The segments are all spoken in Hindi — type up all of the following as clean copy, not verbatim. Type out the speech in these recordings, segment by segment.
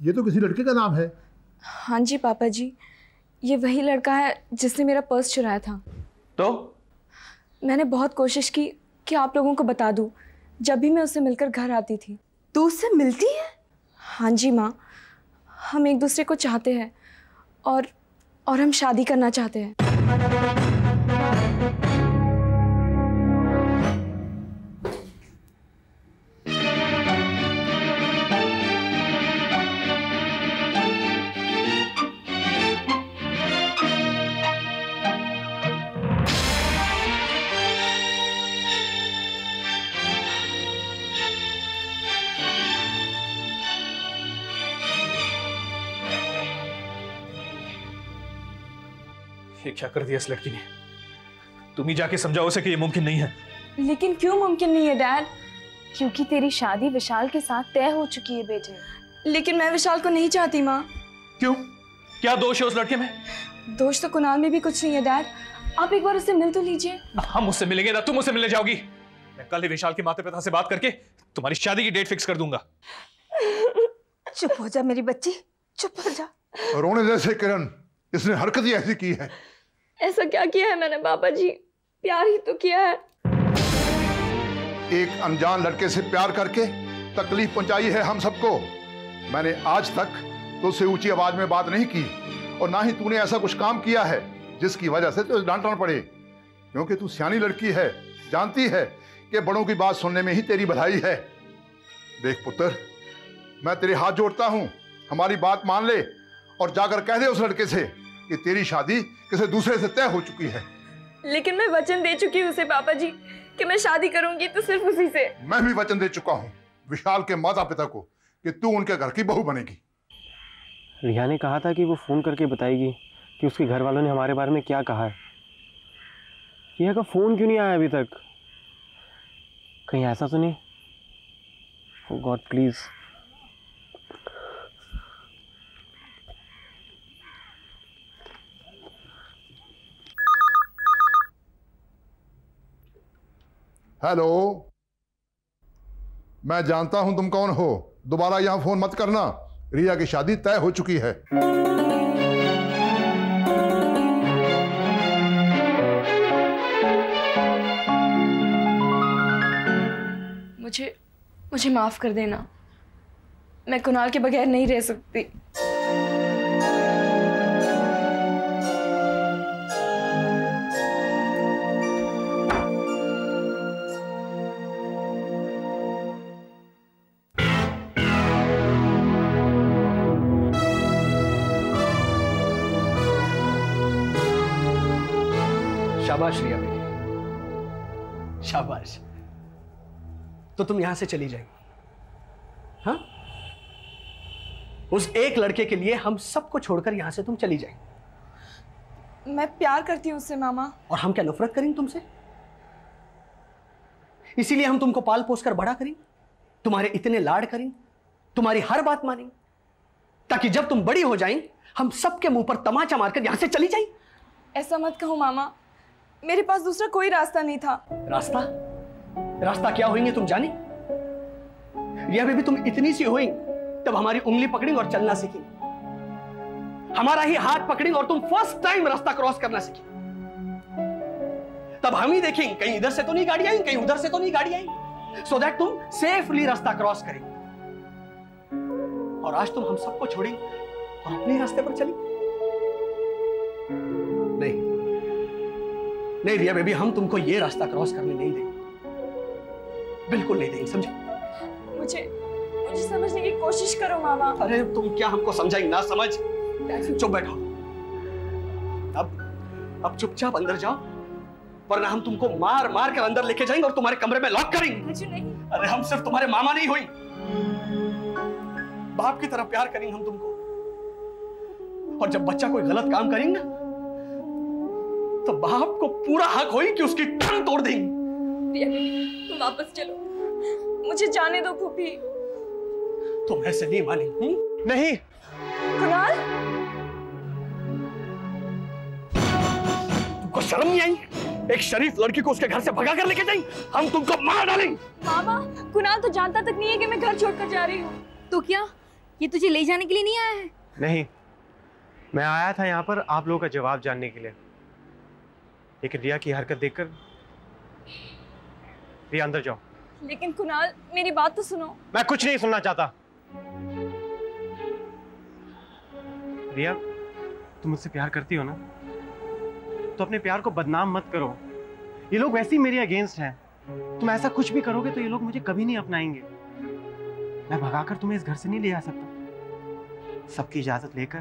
ये तो किसी लड़के का नाम है। हाँ जी पापा जी, ये वही लड़का है जिसने मेरा पर्स चुराया था। तो मैंने बहुत कोशिश की कि आप लोगों को बता दूं जब भी मैं उससे मिलकर घर आती थी। तू उससे मिलती है? हाँ जी माँ, हम एक दूसरे को चाहते हैं और हम शादी करना चाहते हैं। ये क्या कर दिया इस लड़की ने? तुम ही जाके समझाओ उसे कि ये मुमकिन नहीं है। लेकिन क्यों मुमकिन नहीं है डैड? क्योंकि तेरी शादी विशाल के साथ तय हो चुकी है बेटे। लेकिन मैं विशाल को नहीं चाहती माँ। क्यों? क्या दोष है उस लड़के में? दोष तो कुणाल में भी कुछ नहीं है डैड, आप एक बार उससे मिल तो लीजिए। हम उससे मिलेंगे ना तुम उससे मिलने जाओगी। मैं कल ही विशाल के माता पिता से बात करके तुम्हारी शादी की डेट फिक्स कर दूंगा। चुप हो जा मेरी बच्ची, चुप हो जा। रोने जैसे किरण, इसने हरकत ही ऐसी की है। ऐसा क्या किया है मैंने पापा जी? प्यार ही तो किया है। एक अनजान लड़के से प्यार करके तकलीफ पहुंचाई है हम सबको। मैंने आज तक तुझसे ऊंची आवाज में बात नहीं की और ना ही तूने ऐसा कुछ काम किया है जिसकी वजह से तुझे डांटना पड़े, क्योंकि तू सियानी लड़की है, जानती है कि बड़ों की बात सुनने में ही तेरी भलाई है। देख पुत्र, मैं तेरे हाथ जोड़ता हूं, हमारी बात मान ले और जाकर कह दे उस लड़के से कि तेरी शादी किसी दूसरे से तय हो चुकी है। लेकिन मैं वचन दे चुकी हूँ उसे पापा जी कि मैं शादी करूंगी तो सिर्फ उसी से। मैं भी वचन दे चुका हूँ विशाल के माता पिता को कि तू उनके घर की बहू बनेगी। रिया ने कहा था कि वो फोन करके बताएगी कि उसके घर वालों ने हमारे बारे में क्या कहा है। रिया का फोन क्यों नहीं आया अभी तक? कहीं ऐसा तो नहीं? ओह गॉड प्लीज। हेलो, मैं जानता हूं तुम कौन हो, दोबारा यहां फोन मत करना। रिया की शादी तय हो चुकी है। मुझे माफ कर देना, मैं कुणाल के बगैर नहीं रह सकती। शाबाश रिया बेटी, शाबाश। तो तुम यहां से चली जाएगी? हाँ, उस एक लड़के के लिए हम सबको छोड़कर यहां से तुम चली जाएगी। मैं प्यार करती हूँ उससे मामा। और हम क्या नफरत करेंगे तुमसे? इसीलिए हम तुमको पाल पोस कर बड़ा करेंगे, तुम्हारे इतने लाड करेंगे, तुम्हारी हर बात मानेंगे, ताकि जब तुम बड़ी हो जाएंगी हम सबके मुंह पर तमाचा मारकर यहां से चली जाएंगी। ऐसा मत कहो मामा, मेरे पास दूसरा कोई रास्ता नहीं था। रास्ता क्या होंगे तुम जाने? रिया बेबी, तुम इतनी सी हुई तब हमारी उंगली पकड़ी और चलना सीखी, हमारा ही हाथ पकड़ी और तुम फर्स्ट टाइम रास्ता क्रॉस करना सीखी। तब हम ही देखेंगे कहीं इधर से तो नहीं गाड़ी आई, कहीं उधर से तो नहीं गाड़ी आई, सो दैट तुम सेफली रास्ता क्रॉस करेंगे। और आज तुम हम सबको छोड़ेंगे और अपने रास्ते पर चलेंगे। नहीं रिया बेबी, हम तुमको ये रास्ता क्रॉस करने नहीं देंगे, बिल्कुल नहीं देंगे, समझे? मुझे समझने की कोशिश करो मामा। अरे तुम क्या हमको समझाएंगे ना समझ? चुप बैठो। अब चुपचाप अंदर जाओ, वरना हम तुमको मार मार कर अंदर लेके जाएंगे और तुम्हारे कमरे में लॉक करेंगे। मुझे नहीं। अरे हम सिर्फ तुम्हारे मामा नहीं हुई, बाप की तरह प्यार करेंगे हम तुमको। और जब बच्चा कोई गलत काम करेंगे तो बाप को पूरा हक होई कि उसकी टांग तोड़ देंगे। तुम वापस चलो, मुझे जाने दो फूफी। तुम ऐसे नहीं मानेंगी। नहीं कुणाल, तुमको शर्म नहीं आई? एक शरीफ लड़की को उसके घर से भगा कर लेके जाएंगे, हम तुमको मार डालेंगे। मामा, कुणाल तो जानता तक नहीं है कि मैं घर छोड़कर जा रही हूँ। तो क्या ये तुझे ले जाने के लिए नहीं आया है? नहीं, मैं आया था यहाँ पर आप लोगों का जवाब जानने के लिए, लेकिन रिया की हरकत देखकर। रिया अंदर जाओ। लेकिन कुणाल, मेरी बात तो सुनो। मैं कुछ नहीं सुनना चाहता। रिया, तुम मुझसे प्यार करती हो ना, तो अपने प्यार को बदनाम मत करो। ये लोग वैसे ही मेरे अगेंस्ट हैं। तुम ऐसा कुछ भी करोगे तो ये लोग मुझे कभी नहीं अपनाएंगे। मैं भगाकर तुम्हें इस घर से नहीं ले आ सकता। सबकी इजाजत लेकर,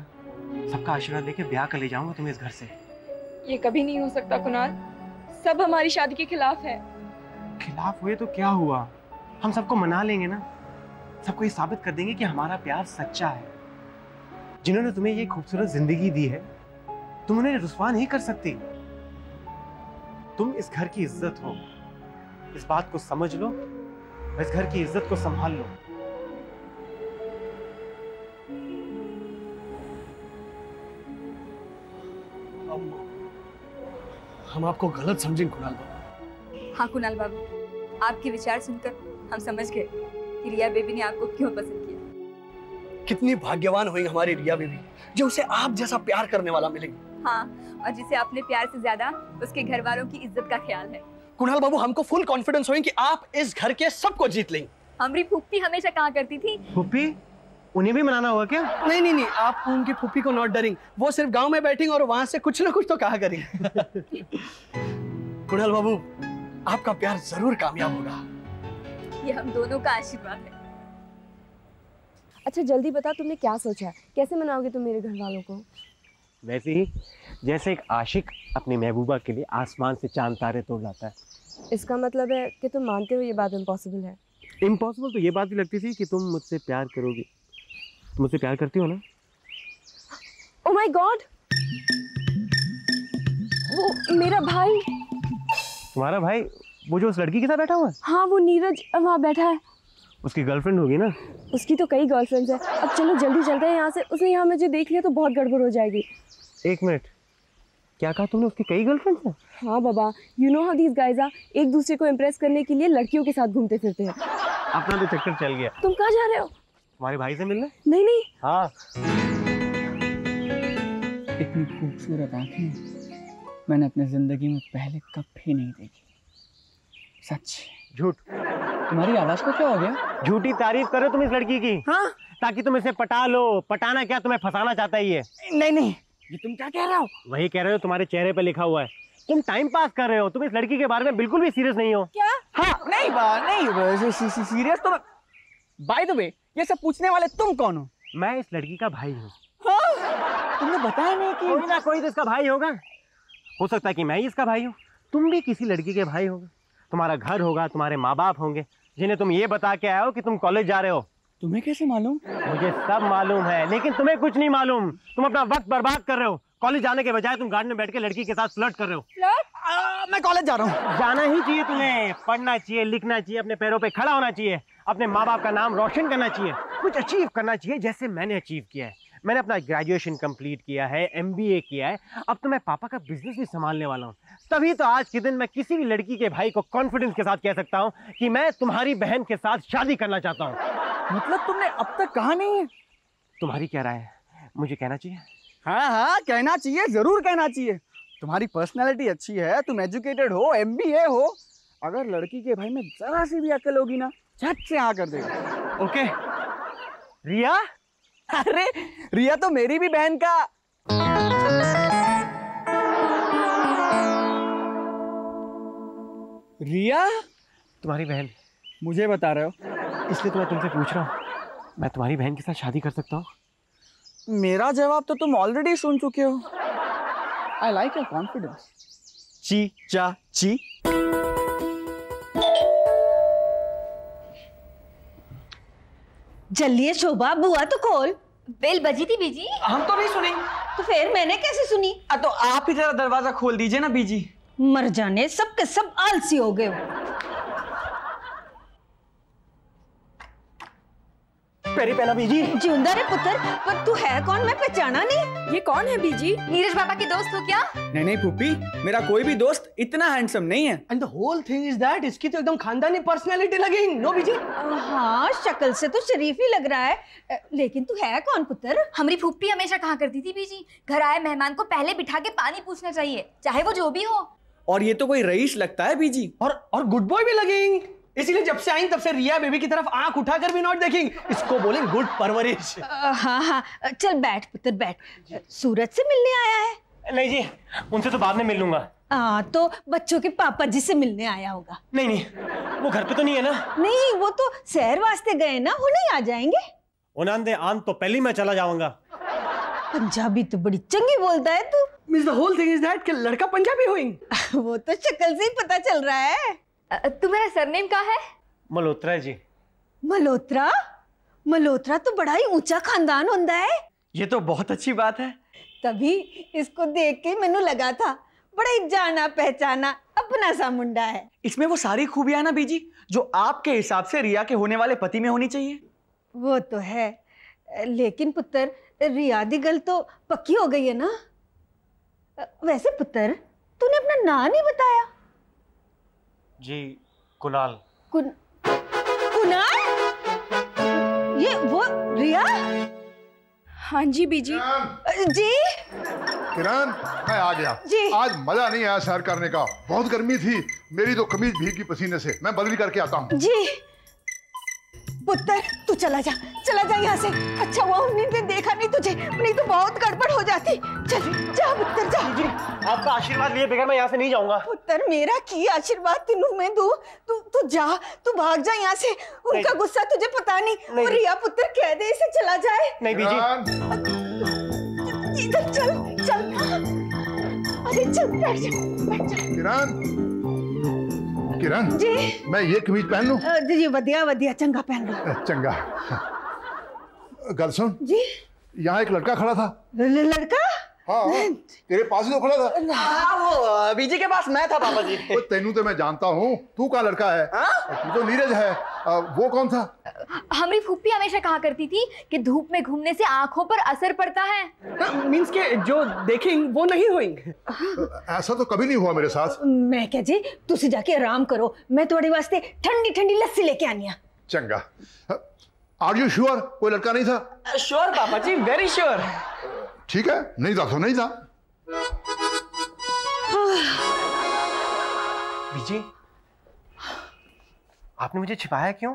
सबका आशीर्वाद लेकर ब्याह कर ले जाऊंगा तुम्हें इस घर से। ये कभी नहीं हो सकता कुणाल, सब हमारी शादी के खिलाफ है। खिलाफ हुए तो क्या हुआ, हम सबको मना लेंगे ना। सबको ये साबित कर देंगे कि हमारा प्यार सच्चा है। जिन्होंने तुम्हें ये खूबसूरत जिंदगी दी है, तुम उन्हें रुस्वा नहीं कर सकती। तुम इस घर की इज्जत हो, इस बात को समझ लो, इस घर की इज्जत को संभाल लो। हम आपको गलत समझें कुणाल बाबू। हाँ कुणाल बाबू, आपके विचार सुनकर हम समझ गए कि रिया बेबी ने आपको क्यों पसंद किया। कितनी भाग्यवान हुई हमारी रिया बेबी, जो उसे आप जैसा प्यार करने वाला मिलेगी। हाँ, और जिसे अपने प्यार से ज्यादा उसके घर वालों की इज्जत का ख्याल है। कुणाल बाबू, हमको फुल कॉन्फिडेंस हो कि आप इस घर के सबको जीत लेंगे। हमारी फूफी हमेशा कहा करती थी। फूफी, उन्हें भी मनाना होगा क्या? नहीं नहीं नहीं, आप उनकी फूफी को नॉट डरिंग, वो सिर्फ गांव में बैठेंगे और वहां से कुछ ना कुछ तो कहा करेंगे। कुणाल बाबू, आपका प्यार जरूर कामयाब होगा। ये हम दोनों का आशीर्वाद है। अच्छा जल्दी बता, तुमने क्या सोचा है? कैसे मनाओगे तुम मेरे घर वालों को? वैसे ही जैसे एक आशिक अपनी महबूबा के लिए आसमान से चांद तारे तोड़ लाता है। इसका मतलब है कि तुम मानते हो ये बात इम्पॉसिबल है? इम्पॉसिबल तो ये बात भी लगती थी कि तुम मुझसे प्यार करोगी। तुम मुझसे प्यार करती हो ना? ओह माय गॉड, वो मेरा भाई। तुम्हारा भाई? वो जो उस लड़की के साथ बैठा हुआ है? हाँ, वो नीरज वहाँ बैठा है। उसकी गर्लफ्रेंड होगी ना? उसकी तो कई गर्लफ्रेंड्स हैं। अब चलो जल्दी चलते हैं यहाँ से, उसने यहाँ मुझे देख लिया तो बहुत गड़बड़ हो जाएगी। एक मिनट, क्या कहा तुमने? उसकी कई गर्लफ्रेंड्स हैं? हाँ बाबा, you know how these guys are, एक दूसरे को इम्प्रेस करने के लिए लड़कियों के साथ घूमते फिरते हैं। अपना तो चक्कर चल गया। तुम कहाँ जा रहे हो? तुम्हारे भाई से मिलने? नहीं नहीं। हाँ। इतनी खूबसूरत आंखें मैंने अपनी जिंदगी में पहले कभी नहीं देखी। सच। झूठ। तुम्हारी आवाज को क्या हो गया? झूठी तारीफ करो तुम इस लड़की की। हाँ? ताकि तुम इसे पटा लो। पटाना क्या, तुम्हें फंसाना चाहता है ये। नहीं नहीं, ये तुम क्या कह रहे हो? वही कह रहे हो, तुम्हारे चेहरे पे लिखा हुआ है। तुम टाइम पास कर रहे हो, तुम इस लड़की के बारे में बिल्कुल भी सीरियस नहीं हो। क्या? हाँ, नहीं सीरियस तो। बाय द वे, ये सब पूछने वाले तुम कौन हो? मैं इस लड़की का भाई हूँ। हाँ? तुमने बताया नहीं कि कोई ना कोई तो इसका भाई होगा। हो सकता है कि मैं ही इसका भाई हूँ, तुम भी किसी लड़की के भाई होगे। तुम्हारा घर होगा, तुम्हारे माँ बाप होंगे, जिन्हें तुम ये बता के आए हो कि तुम कॉलेज जा रहे हो। तुम्हें कैसे मालूम? मुझे सब मालूम है, लेकिन तुम्हें कुछ नहीं मालूम। तुम अपना वक्त बर्बाद कर रहे हो। कॉलेज जाने के बजाय तुम गार्डन में बैठ के लड़की के साथ फ्लर्ट कर रहे हो। मैं कॉलेज जा रहा हूँ। जाना ही चाहिए तुम्हें। पढ़ना चाहिए, लिखना चाहिए, अपने पैरों पे खड़ा होना चाहिए, अपने माँ बाप का नाम रोशन करना चाहिए, कुछ अचीव करना चाहिए जैसे मैंने अचीव किया है। मैंने अपना ग्रेजुएशन कंप्लीट किया है, MBA किया है, अब तो मैं पापा का बिजनेस भी संभालने वाला हूँ। तभी तो आज के दिन मैं किसी भी लड़की के भाई को कॉन्फिडेंस के साथ कह सकता हूँ कि मैं तुम्हारी बहन के साथ शादी करना चाहता हूँ। मतलब तुमने अब तक कहा नहीं है? तुम्हारी क्या राय है? मुझे कहना चाहिए? हाँ हाँ, कहना चाहिए, जरूर कहना चाहिए। तुम्हारी पर्सनैलिटी अच्छी है, तुम एजुकेटेड हो, MBA हो। अगर लड़की के भाई में जरा सी भी अकल होगी ना, झट से हाँ कर देगा। ओके। रिया? अरे रिया तो मेरी भी बहन का। रिया तुम्हारी बहन? मुझे बता रहे हो? इसलिए तो मैं तुमसे पूछ रहा हूँ, मैं तुम्हारी बहन के साथ शादी कर सकता हूँ? मेरा जवाब तो तुम ऑलरेडी सुन चुके हो। I like your confidence. ची चा ची। जल्दी शोभा, बुआ तो खोल। बेल बजी थी बीजी। हम तो नहीं सुनी। तो फिर मैंने कैसे सुनी? तो आप ही जरा दरवाजा खोल दीजिए ना बीजी। मर जाने, सब के सब आलसी हो गए हो। पैरी पहना बीजी। जिंदा रे पुत्र, पर तू है कौन? मैं पहचाना नहीं। ये कौन है बीजी? नीरज पापा के दोस्त हो क्या? नहीं नहीं फूफी, मेरा कोई भी दोस्त इतना हैंडसम नहीं है। And the whole thing is that इसकी तो एकदम खानदानी पर्सनालिटी लगेगी। नो बीजी? हाँ, शक्ल से तो शरीफ ही लग रहा है, लेकिन तू है कौन पुत्र? हमारी फूफी हमेशा कहा करती थी बीजी, घर आए मेहमान को पहले बिठा के पानी पूछना चाहिए, चाहे वो जो भी हो। और ये तो कोई रईस लगता है बीजी। और गुड बॉय भी लगेंगे, इसीलिए जब से आई तब से रिया बेबी की तरफ आंख उठाकर भी नॉट देखेंगे। इसको बोलेंगे गुड परवरिश। हाँ हाँ, चल बैठ पुत्र बैठ। सूरज से मिलने आया है? नहीं जी, उनसे तो बाद में मिल लूंगा। तो बच्चों के पापा जी से मिलने आया होगा। नहीं नहीं, वो घर पे तो नहीं है ना? नहीं, वो तो शहर वास्ते गए ना, वो नहीं आ जाएंगे। उन्होंने आन तो पहले मैं चला जाऊंगा। पंजाबी तो बड़ी चंगी बोलता है तू। Means the whole thing is that कि लड़का पंजाबी होएंगे। वो तो शक्ल से ही पता चल रहा है। तुम्हारा सरनेम क्या है? मल्होत्रा जी। मल्होत्रा? मल्होत्रा तो बड़ा ही ऊंचा खानदान होता है। ये तो बहुत अच्छी बात है। तभी इसको देख के मैंने लगा था बड़ा ही जाना पहचाना अपना सा मुंडा है। इसमें वो सारी खूबियां है ना बीजी जो आपके हिसाब से रिया के होने वाले पति में होनी चाहिए। वो तो है, लेकिन पुत्र रिया दी गल तो पक्की हो गई है ना। वैसे पुत्र तूने अपना नाम नहीं बताया। जी कुणाल। कुणाल? ये वो रिया? हाँ जी बीजी। जी किरण, मैं आ गया जी। आज मजा नहीं आया सैर करने का, बहुत गर्मी थी, मेरी तो कमीज भीगी पसीने से। मैं बदली करके आता हूँ। जी पुत्र तू चला जा यहाँ से। अच्छा हुआ उन्होंने देखा नहीं तुझे, नहीं तो बहुत गड़बड़ हो जाती। चल जा पुत्र जा। आपका आशीर्वाद लिए बगैर मैं यहाँ से नहीं जाऊंगा। पुत्र मेरा की आशीर्वाद तेनू मैं दूं? तू जा, तू भाग जा यहाँ से। उनका गुस्सा तुझे पता नहीं। और रिया पुत्र कह दे इसे चला जाए। नहीं बीजी। इधर चल चल। अरे चल बैठ जा। किरण, किरण जी मैं ये कमीज पहन लूं? जी वधिया वधिया, चंगा पहन लो। चंगा। गल सुन जी, यहाँ एक लड़का खड़ा था। लड़का? हाँ तेरे पास ही तो खड़ा था। वो बीजी के पास मैं था पापा जी। तेनू तो मैं जानता हूँ, तू का लड़का है? तू तो नीरज है। वो कौन था? हमारी फूफी हमेशा कहा करती थी कि धूप में घूमने से आंखों पर असर पड़ता है। मींस के जो देखेंगे वो नहीं होएंगे। ऐसा तो कभी नहीं हुआ मेरे साथ। मैं क्या जी, तुसी जाके आराम करो, मैं तुम्हारे वास्ते ठंडी ठंडी लस्सी लेके आनी है। चंगा। आर यू श्योर कोई लड़का नहीं था? श्योर पापा जी, वेरी श्योर। ठीक है, नहीं था तो नहीं था। बीजी, आपने मुझे छिपाया क्यों?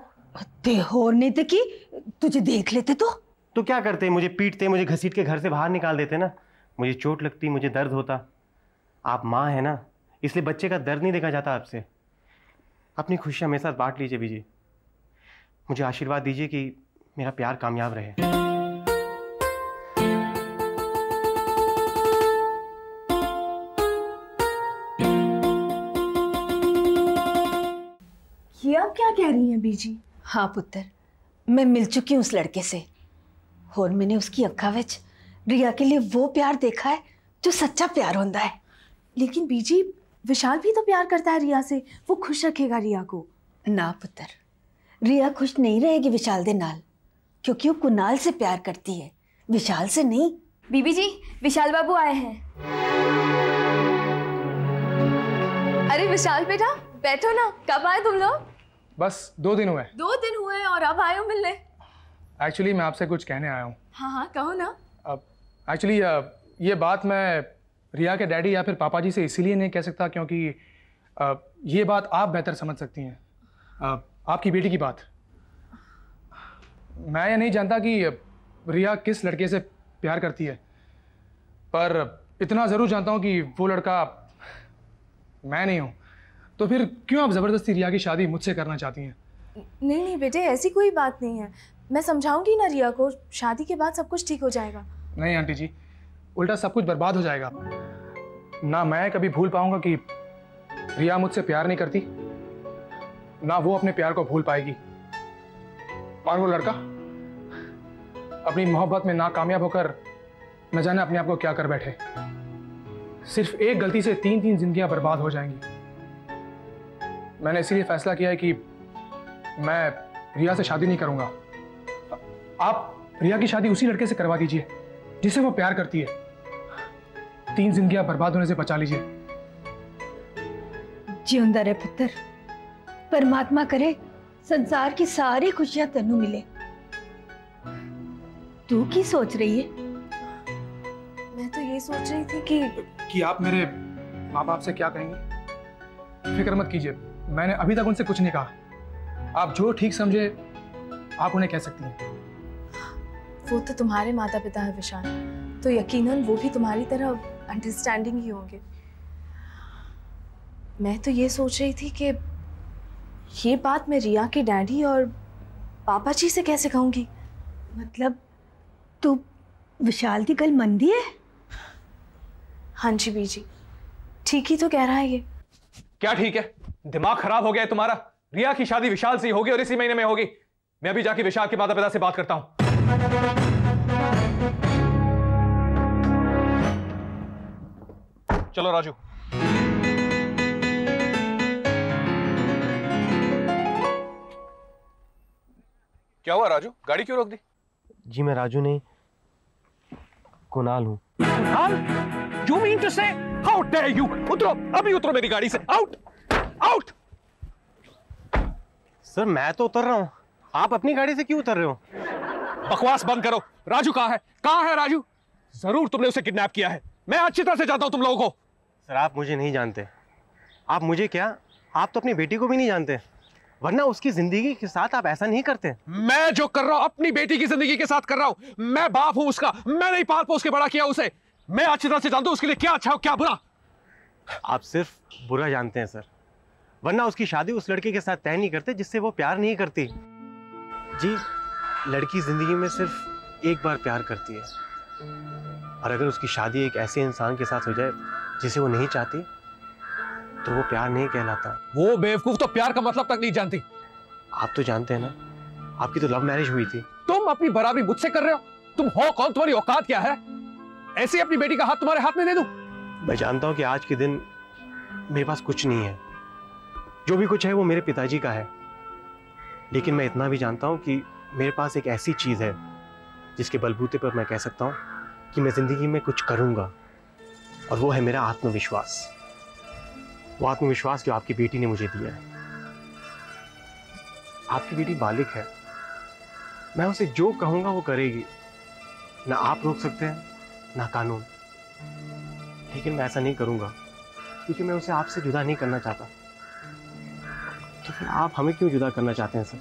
होर नहीं थे कि तुझे देख लेते तो क्या करते? मुझे पीटते, मुझे घसीट के घर से बाहर निकाल देते ना। मुझे चोट लगती, मुझे दर्द होता। आप माँ है ना, इसलिए बच्चे का दर्द नहीं देखा जाता आपसे। अपनी खुशियाँ मेरे साथ बांट लीजिए बीजी। मुझे आशीर्वाद दीजिए कि मेरा प्यार कामयाब रहे। ये आप क्या कह रही हैं बीजी? हाँ पुत्र, मैं मिल चुकी हूँ उस लड़के से, और मैंने उसकी अक्खा विच रिया के लिए वो प्यार देखा है जो सच्चा प्यार होता है। लेकिन बीजी विशाल भी तो प्यार करता है रिया से, वो खुश रखेगा रिया को। ना पुत्र, रिया खुश नहीं रहेगी विशाल दे नाल, क्योंकि वो कुणाल से प्यार करती है, विशाल से नहीं। बीबी जी, विशाल बाबू आए हैं। अरे विशाल बेटा बैठो ना, कब आए तुम लोग? बस 2 दिन हुए। 2 दिन हुए और अब आए हो मिलने? एक्चुअली मैं आपसे कुछ कहने आया हूँ। हाँ हाँ कहो ना। एक्चुअली ये बात मैं रिया के डैडी या फिर पापा जी से इसीलिए नहीं कह सकता क्योंकि ये बात आप बेहतर समझ सकती हैं। आपकी बेटी की बात। मैं ये नहीं जानता कि रिया किस लड़के से प्यार करती है, पर इतना ज़रूर जानता हूँ कि वो लड़का मैं नहीं हूँ। तो फिर क्यों आप ज़बरदस्ती रिया की शादी मुझसे करना चाहती हैं? नहीं नहीं बेटे, ऐसी कोई बात नहीं है। मैं समझाऊंगी ना रिया को, शादी के बाद सब कुछ ठीक हो जाएगा। नहीं आंटी जी, उल्टा सब कुछ बर्बाद हो जाएगा। ना मैं कभी भूल पाऊंगा कि रिया मुझसे प्यार नहीं करती, ना वो अपने प्यार को भूल पाएगी। और वो लड़का अपनी मोहब्बत में नाकामयाब होकर न जाने अपने आप को क्या कर बैठे। सिर्फ एक गलती से 3 जिंदगियां बर्बाद हो जाएंगी। मैंने इसीलिए फैसला किया है कि मैं रिया से शादी नहीं करूंगा। आप रिया की शादी उसी लड़के से करवा दीजिए जिसे वो प्यार करती है। 3 जिंदगियां बर्बाद होने से बचा लीजिए। जिंदा रहे पुत्र, परमात्मा करे संसार की सारी खुशियां तेनू मिले। तू की सोच रही है? मैं तो ये सोच रही थी कि आप मेरे माँ बाप से क्या कहेंगे। फिक्र मत कीजिए, मैंने अभी तक उनसे कुछ नहीं कहा। आप जो ठीक समझे आप उन्हें कह सकती हैं। वो तो तुम्हारे माता पिता है विशाल, तो यकीनन वो भी तुम्हारी तरह अंडरस्टैंडिंग ही होंगे। मैं तो ये सोच रही थी कि ये बात मैं रिया के डैडी और पापा जी से कैसे कहूँगी। मतलब तू विशाल की गल मंदी है? हाँ जी बीजी, ठीक ही तो कह रहा है ये। क्या ठीक है? दिमाग खराब हो गया है तुम्हारा? रिया की शादी विशाल से होगी और इसी महीने में होगी। मैं अभी जाके विशाल के माता पिता से बात करता हूं। चलो राजू। क्या हुआ राजू, गाड़ी क्यों रोक दी? जी मैं राजू नहीं, कुणाल हूं। Kunal? You mean to say, how dare you? उतरो, अभी उतरो मेरी गाड़ी से। Out, out. सर मैं तो उतर रहा हूं, आप अपनी गाड़ी से क्यों उतर रहे हो? बकवास बंद करो। राजू कहाँ है? कहाँ है राजू? जरूर तुमने उसे किडनैप किया है। मैं अच्छी तरह से जानता हूं तुम लोगों को। सर आप मुझे नहीं जानते। आप मुझे क्या, आप तो अपनी बेटी को भी नहीं जानते, वरना उसकी जिंदगी के साथ आप ऐसा नहीं करते। मैं जो कर रहा हूं अपनी बेटी की जिंदगी के साथ कर रहा हूं। मैं बाप हूं उसका, मैं नहीं पाल पोस के बड़ा किया उसे। मैं अच्छी तरह से जानता हूं उसके लिए क्या अच्छा और क्या बुरा। आप सिर्फ बुरा जानते हैं सर, वरना उसकी शादी उस लड़के के साथ तय नहीं करते जिससे वो प्यार नहीं करती। जी लड़की जिंदगी में सिर्फ एक बार प्यार करती है, और अगर उसकी शादी एक ऐसे इंसान के साथ हो जाए जिसे वो नहीं चाहती तो वो प्यार नहीं कहलाता। वो बेवकूफ तो प्यार का मतलब तक नहीं जानती। आप तो जानते हैं ना, आपकी तो लव मैरिज हुई थी। तुम अपनी बराबरी मुझसे कर रहे हो? तुम हो कौन? तुम्हारी औकात क्या है? ऐसे अपनी बेटी का हाथ तुम्हारे हाथ में दे दूं? मैं जानता हूं कि आज के दिन मेरे पास कुछ नहीं है, जो भी कुछ है वो मेरे पिताजी का है, लेकिन मैं इतना भी जानता हूं कि मेरे पास एक ऐसी चीज है जिसके बलबूते पर मैं कह सकता हूं कि मैं जिंदगी में कुछ करूंगा, और वो है मेरा आत्मविश्वास। वो आत्मविश्वास जो आपकी बेटी ने मुझे दिया है। आपकी बेटी बालिग है, मैं उसे जो कहूंगा वो करेगी। ना आप रोक सकते हैं ना कानून, लेकिन मैं ऐसा नहीं करूंगा क्योंकि मैं उसे आपसे जुदा नहीं करना चाहता। तो फिर आप हमें क्यों जुदा करना चाहते हैं सर?